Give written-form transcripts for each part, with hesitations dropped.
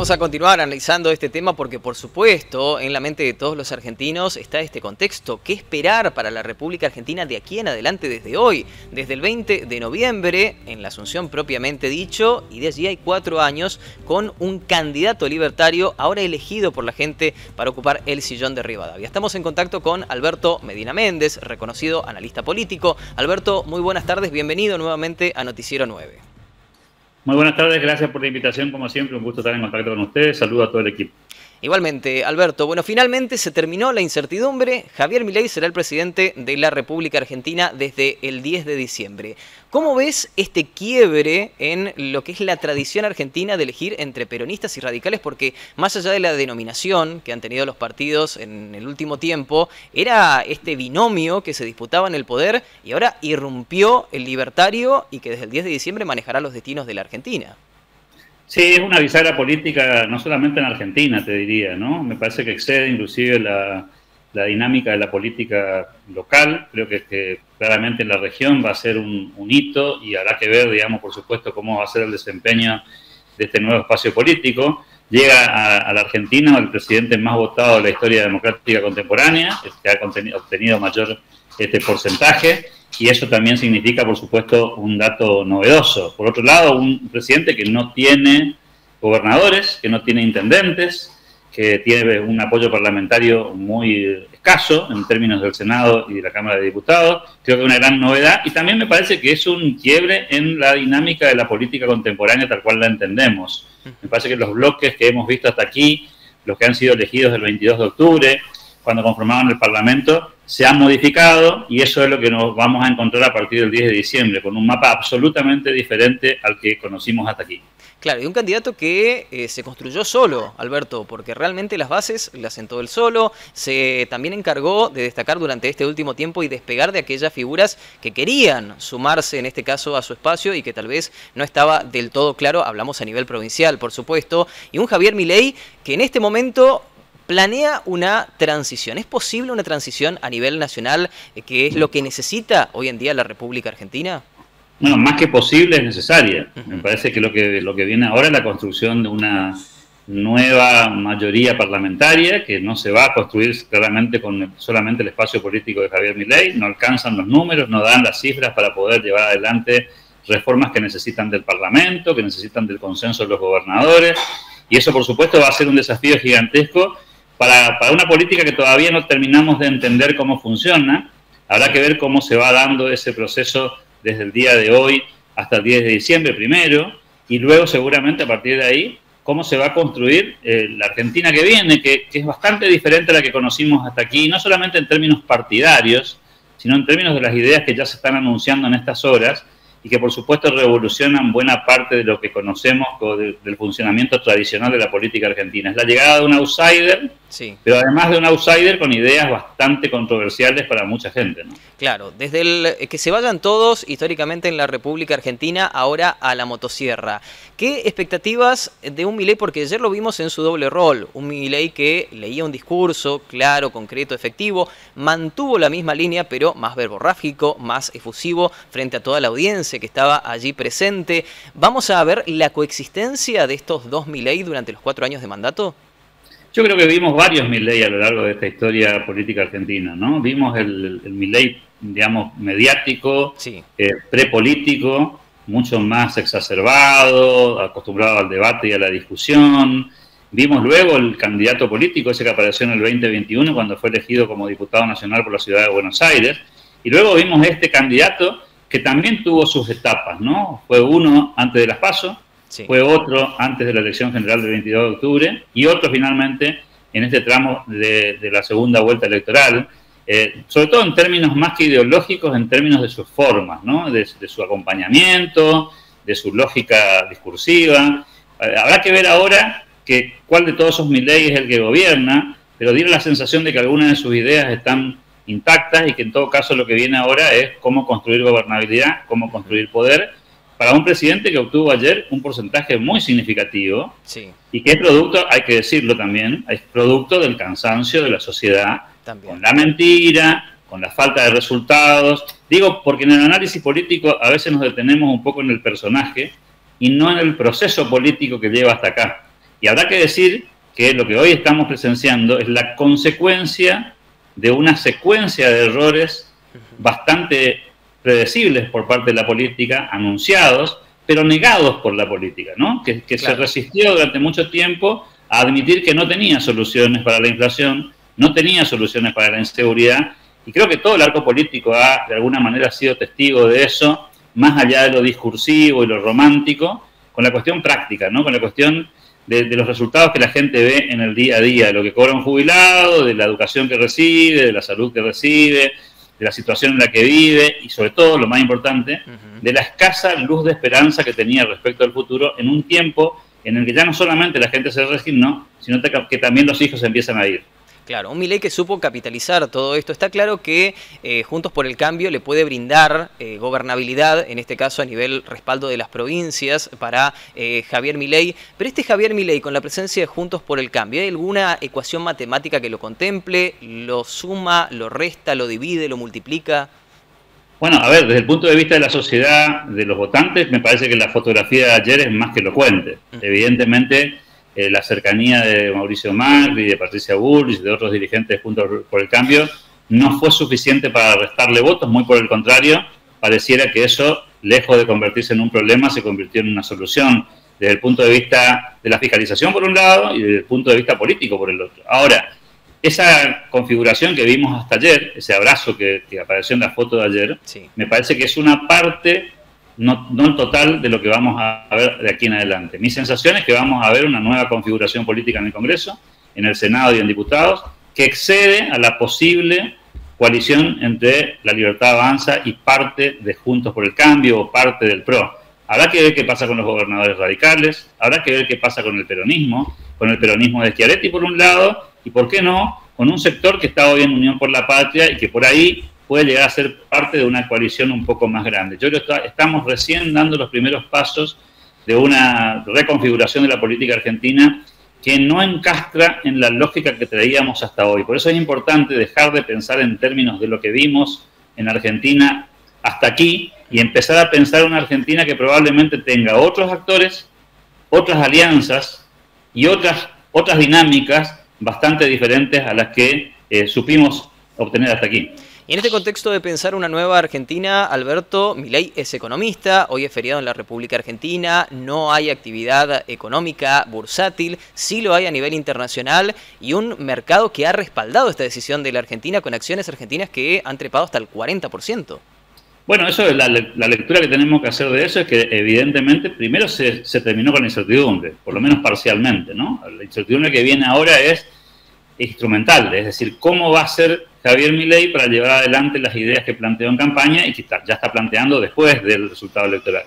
Vamos a continuar analizando este tema porque, por supuesto, en la mente de todos los argentinos está este contexto. ¿Qué esperar para la República Argentina de aquí en adelante desde hoy? Desde el 20 de noviembre, en la Asunción propiamente dicho, y de allí hay 4 años con un candidato libertario ahora elegido por la gente para ocupar el sillón de Rivadavia. Estamos en contacto con Alberto Medina Méndez, reconocido analista político. Alberto, muy buenas tardes, bienvenido nuevamente a Noticiero 9. Muy buenas tardes, gracias por la invitación, como siempre, un gusto estar en contacto con ustedes, saludo a todo el equipo. Igualmente, Alberto, bueno, finalmente se terminó la incertidumbre, Javier Milei será el presidente de la República Argentina desde el 10 de diciembre. ¿Cómo ves este quiebre en lo que es la tradición argentina de elegir entre peronistas y radicales? Porque más allá de la denominación que han tenido los partidos en el último tiempo, era este binomio que se disputaba en el poder y ahora irrumpió el libertario y que desde el 10 de diciembre manejará los destinos de la Argentina. Sí, es una bisagra política, no solamente en Argentina, te diría, ¿no? Me parece que excede inclusive la dinámica de la política local. Creo que claramente en la región va a ser un hito y habrá que ver, digamos, por supuesto, cómo va a ser el desempeño de este nuevo espacio político. Llega a la Argentina el presidente más votado de la historia democrática contemporánea, que ha obtenido mayor porcentaje. Y eso también significa, por supuesto, un dato novedoso. Por otro lado, un presidente que no tiene gobernadores, que no tiene intendentes, que tiene un apoyo parlamentario muy escaso en términos del Senado y de la Cámara de Diputados. Creo que es una gran novedad. Y también me parece que es un quiebre en la dinámica de la política contemporánea tal cual la entendemos. Me parece que los bloques que hemos visto hasta aquí, los que han sido elegidos el 22 de octubre, cuando conformaban el Parlamento, se han modificado y eso es lo que nos vamos a encontrar a partir del 10 de diciembre, con un mapa absolutamente diferente al que conocimos hasta aquí. Claro, y un candidato que se construyó solo, Alberto, porque realmente las bases las sentó él solo, se también encargó de destacar durante este último tiempo y despegar de aquellas figuras que querían sumarse, en este caso, a su espacio y que tal vez no estaba del todo claro, hablamos a nivel provincial, por supuesto, y un Javier Milei que en este momento planea una transición. ¿Es posible una transición a nivel nacional, que es lo que necesita hoy en día la República Argentina? Bueno, más que posible es necesaria. Me parece que lo que viene ahora es la construcción de una nueva mayoría parlamentaria que no se va a construir claramente con solamente el espacio político de Javier Milei. No alcanzan los números, no dan las cifras para poder llevar adelante reformas que necesitan del Parlamento, que necesitan del consenso de los gobernadores. Y eso, por supuesto, va a ser un desafío gigantesco para una política que todavía no terminamos de entender cómo funciona. Habrá que ver cómo se va dando ese proceso desde el día de hoy hasta el 10 de diciembre primero, y luego seguramente a partir de ahí cómo se va a construir la Argentina que viene, que es bastante diferente a la que conocimos hasta aquí, no solamente en términos partidarios, sino en términos de las ideas que ya se están anunciando en estas horas, y que por supuesto revolucionan buena parte de lo que conocemos del funcionamiento tradicional de la política argentina. Es la llegada de un outsider, sí, pero además de un outsider con ideas bastante controversiales para mucha gente, ¿no? Claro, desde el que se vayan todos históricamente en la República Argentina, ahora a la motosierra. ¿Qué expectativas de un Milei? Porque ayer lo vimos en su doble rol, un Milei que leía un discurso claro, concreto, efectivo, mantuvo la misma línea, pero más verborrágico, más efusivo frente a toda la audiencia que estaba allí presente. ¿Vamos a ver la coexistencia de estos dos Milei durante los 4 años de mandato? Yo creo que vimos varios Milei a lo largo de esta historia política argentina, ¿no? Vimos el Milei, digamos, mediático, sí, prepolítico, mucho más exacerbado, acostumbrado al debate y a la discusión. Vimos luego el candidato político, ese que apareció en el 2021 cuando fue elegido como diputado nacional por la ciudad de Buenos Aires. Y luego vimos este candidato que también tuvo sus etapas, ¿no? Fue uno antes de las PASO, sí, fue otro antes de la elección general del 22 de octubre y otro finalmente en este tramo de la segunda vuelta electoral, sobre todo en términos más que ideológicos, en términos de sus formas, ¿no? De su acompañamiento, de su lógica discursiva. Habrá que ver ahora cuál de todos esos Milei es el que gobierna, pero tiene la sensación de que algunas de sus ideas están intactas y que en todo caso lo que viene ahora es cómo construir gobernabilidad, cómo construir poder para un presidente que obtuvo ayer un porcentaje muy significativo, sí, y que es producto, hay que decirlo también, es producto del cansancio de la sociedad, también, con la mentira, con la falta de resultados. Digo, porque en el análisis político a veces nos detenemos un poco en el personaje y no en el proceso político que lleva hasta acá. Y habrá que decir que lo que hoy estamos presenciando es la consecuencia de una secuencia de errores bastante predecibles por parte de la política, anunciados, pero negados por la política, ¿no? Que claro, se resistió durante mucho tiempo a admitir que no tenía soluciones para la inflación, no tenía soluciones para la inseguridad, y creo que todo el arco político ha, de alguna manera, sido testigo de eso, más allá de lo discursivo y lo romántico, con la cuestión práctica, ¿no? Con la cuestión de los resultados que la gente ve en el día a día, de lo que cobra un jubilado, de la educación que recibe, de la salud que recibe, de la situación en la que vive y, sobre todo, lo más importante, de la escasa luz de esperanza que tenía respecto al futuro en un tiempo en el que ya no solamente la gente se resignó, sino que también los hijos empiezan a ir. Claro, un Milei que supo capitalizar todo esto. Está claro que Juntos por el Cambio le puede brindar gobernabilidad, en este caso a nivel respaldo de las provincias, para Javier Milei. Pero este Javier Milei, con la presencia de Juntos por el Cambio, ¿hay alguna ecuación matemática que lo contemple? ¿Lo suma, lo resta, lo divide, lo multiplica? Bueno, a ver, desde el punto de vista de la sociedad, de los votantes, me parece que la fotografía de ayer es más que elocuente. Evidentemente, la cercanía de Mauricio Macri, de Patricia Bullrich, de otros dirigentes Juntos por el Cambio, no fue suficiente para restarle votos, muy por el contrario, pareciera que eso, lejos de convertirse en un problema, se convirtió en una solución, desde el punto de vista de la fiscalización por un lado y desde el punto de vista político por el otro. Ahora, esa configuración que vimos hasta ayer, ese abrazo que apareció en la foto de ayer, sí, me parece que es una parte, no el total, de lo que vamos a ver de aquí en adelante. Mi sensación es que vamos a ver una nueva configuración política en el Congreso, en el Senado y en diputados, que excede a la posible coalición entre La Libertad Avanza y parte de Juntos por el Cambio o parte del PRO. Habrá que ver qué pasa con los gobernadores radicales, habrá que ver qué pasa con el peronismo de Schiaretti por un lado, y por qué no, con un sector que está hoy en Unión por la Patria y que por ahí puede llegar a ser parte de una coalición un poco más grande. Yo creo que estamos recién dando los primeros pasos de una reconfiguración de la política argentina que no encastra en la lógica que traíamos hasta hoy. Por eso es importante dejar de pensar en términos de lo que vimos en Argentina hasta aquí y empezar a pensar una Argentina que probablemente tenga otros actores, otras alianzas y otras dinámicas bastante diferentes a las que supimos obtener hasta aquí. Y en este contexto de pensar una nueva Argentina, Alberto, Milei es economista, hoy es feriado en la República Argentina, no hay actividad económica bursátil, sí lo hay a nivel internacional y un mercado que ha respaldado esta decisión de la Argentina con acciones argentinas que han trepado hasta el 40%. Bueno, eso es la lectura que tenemos que hacer de eso es que evidentemente primero se terminó con la incertidumbre, por lo menos parcialmente, ¿no? La incertidumbre que viene ahora es instrumental, es decir, cómo va a ser Javier Milei para llevar adelante las ideas que planteó en campaña y que ya está planteando después del resultado electoral.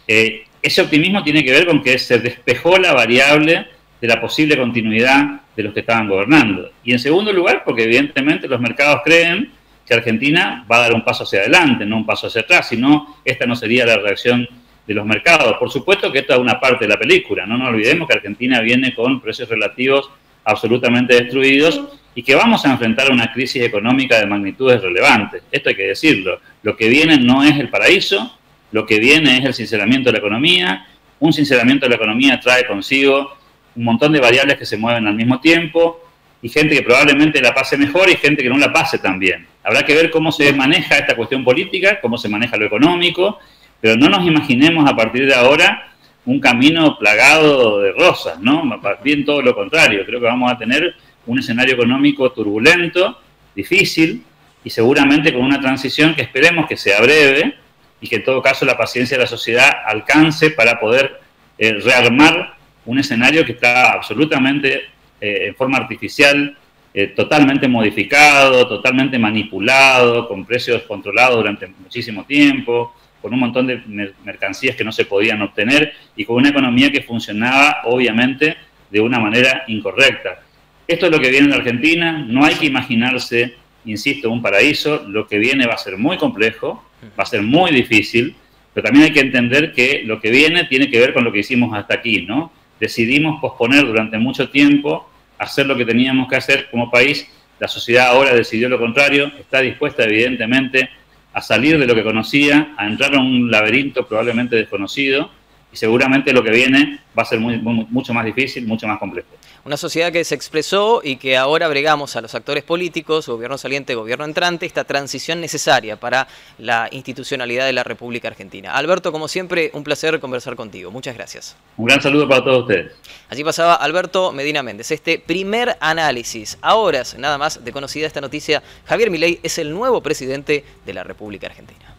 Ese optimismo tiene que ver con que se despejó la variable de la posible continuidad de los que estaban gobernando. Y en segundo lugar, porque evidentemente los mercados creen que Argentina va a dar un paso hacia adelante, no un paso hacia atrás, sino esta no sería la reacción de los mercados. Por supuesto que esta es una parte de la película, no nos olvidemos que Argentina viene con precios relativos absolutamente destruidos y que vamos a enfrentar una crisis económica de magnitudes relevantes. Esto hay que decirlo. Lo que viene no es el paraíso, lo que viene es el sinceramiento de la economía. Un sinceramiento de la economía trae consigo un montón de variables que se mueven al mismo tiempo y gente que probablemente la pase mejor y gente que no la pase tan bien. Habrá que ver cómo se maneja esta cuestión política, cómo se maneja lo económico, pero no nos imaginemos a partir de ahora un camino plagado de rosas, ¿no? Bien todo lo contrario. Creo que vamos a tener un escenario económico turbulento, difícil, y seguramente con una transición que esperemos que sea breve y que en todo caso la paciencia de la sociedad alcance para poder rearmar un escenario que está absolutamente en forma artificial, totalmente modificado, totalmente manipulado, con precios controlados durante muchísimo tiempo, con un montón de mercancías que no se podían obtener y con una economía que funcionaba, obviamente, de una manera incorrecta. Esto es lo que viene en la Argentina, no hay que imaginarse, insisto, un paraíso, lo que viene va a ser muy complejo, va a ser muy difícil, pero también hay que entender que lo que viene tiene que ver con lo que hicimos hasta aquí, ¿no? Decidimos posponer durante mucho tiempo hacer lo que teníamos que hacer como país, la sociedad ahora decidió lo contrario, está dispuesta evidentemente a salir de lo que conocía, a entrar a un laberinto probablemente desconocido, y seguramente lo que viene va a ser mucho más difícil, mucho más complejo. Una sociedad que se expresó y que ahora bregamos a los actores políticos, gobierno saliente, gobierno entrante, esta transición necesaria para la institucionalidad de la República Argentina. Alberto, como siempre, un placer conversar contigo. Muchas gracias. Un gran saludo para todos ustedes. Allí pasaba Alberto Medina Méndez. Este primer análisis, a horas nada más de conocida esta noticia, Javier Milei es el nuevo presidente de la República Argentina.